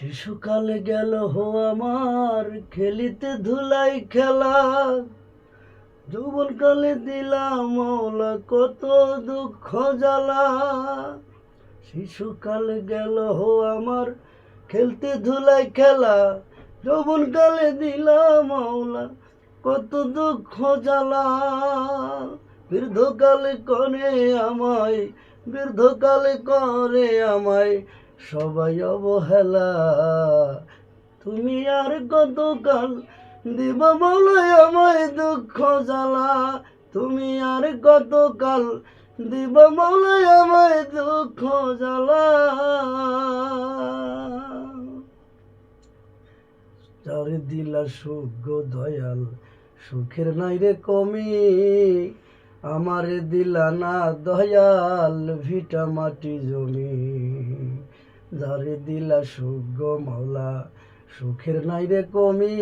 শিশুকালে গেল হো আমার খেলিতে ধুলাই খেলা, যৌবনকালে দিলাম মৌলা কত দুঃখ জ্বালা। শিশুকালে গেল হো আমার খেলতে ধুলাই খেলা, যৌবনকালে দিলাম মৌলা কত দুঃখ জ্বালা। বৃদ্ধকালে করে আমায়, বৃদ্ধকালে করে আমায় সবাই অবহেলা। তুমি আর কতকাল দিবা বলাই আমায় দুঃখ জ্বালা। তুমি আর কতকাল দিবা বলাই আমায় দুঃখ জ্বালা। যারে দিলা সুখ গো দয়াল, সুখের নাই রে কমি। আমারে দিলা না দয়াল ভিটা মাটি জমি। যারে দিলা সুখ গো মাওলা, সুখের নাই রে কমি।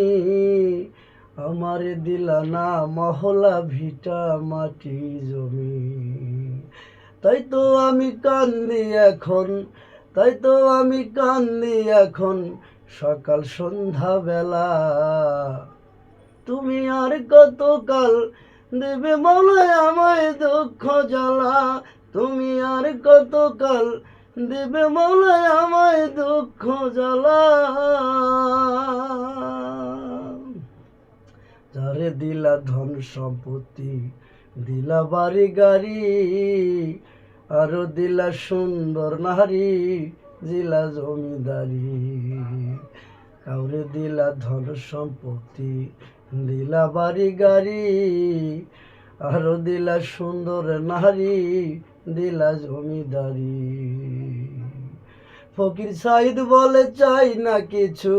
আমারে দিলা না মহলা ভিটা মাটি জমি। তাই তো আমি কান্দি এখন, তাই তো আমি কান্দি এখন সকাল সন্ধ্যা বেলা। তুমি আর কতকাল দেবে মৌলা আমায় দুঃখ জ্বালা। তুমি আর কতকাল দেবে মৌলা আমায় দুঃখ জ্বালা। যারে দিলা ধন সম্পত্তি, দিলা বাড়ি গাড়ি, আরো দিলা সুন্দর নারী, দিলা জমিদারি। কাউরে দিলা ধন সম্পত্তি, দিলা বাড়ি গাড়ি, আরো দিলা সুন্দর নারী, দিলা জমিদারি। ফকির সাইদ বলে চাই না কিছু,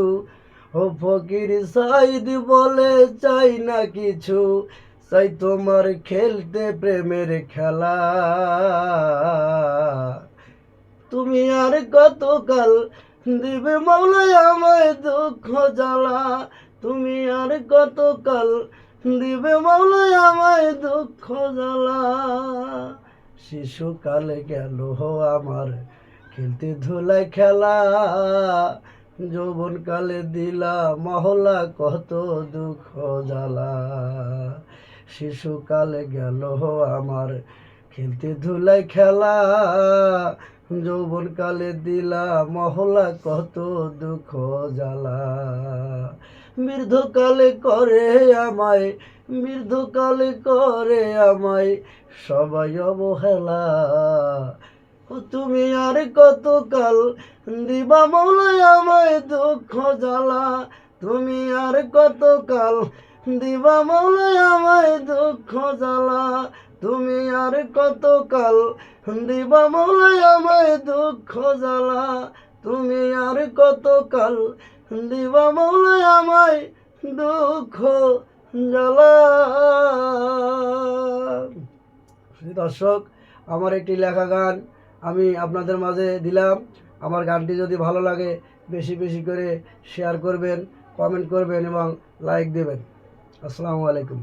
ও ফকির সাইদ বলে চাই না কিছু, চাই তোমার খেলতে প্রেমের খেলা। তুমি আর কতকাল দিবে মৌলা আমায় দুঃখ জ্বালা। তুমি আর কতকাল দিবে মৌলা আমায় দুঃখ জ্বালা। শিশুকালে গেল হো আমার খেলতে ধুলাই খেলা, যৌবনকালে দিলা মহলা কত দুঃখ জ্বালা। শিশুকালে গেল হো আমার খেলতে ধুলাই খেলা, যৌবনকালে দিলা মহলা কত দুঃখ জ্বালা। বৃদ্ধকালে করে আমায়, বৃদ্ধকালে করে আমায় সবাই অবহেলা। তুমি আর কতকাল দিবা মৌলা আমায় দুঃখ জ্বালা। তুমি আর কতকাল দিবা মৌলা আমায় দুঃখ জ্বালা। তুমি আর কতকাল দিবা মৌলা আমায় দুঃখ জ্বালা। তুমি আর কতকাল দিবা মৌলা আমায় দুঃখ জ্বালা। দর্শক, আমার একটি লেখা গান আমি আপনাদের মাঝে দিলাম। আমার গানটি যদি ভালো লাগে বেশি বেশি করে শেয়ার করবেন, কমেন্ট করবেন এবং লাইক দেবেন। আসসালামু আলাইকুম।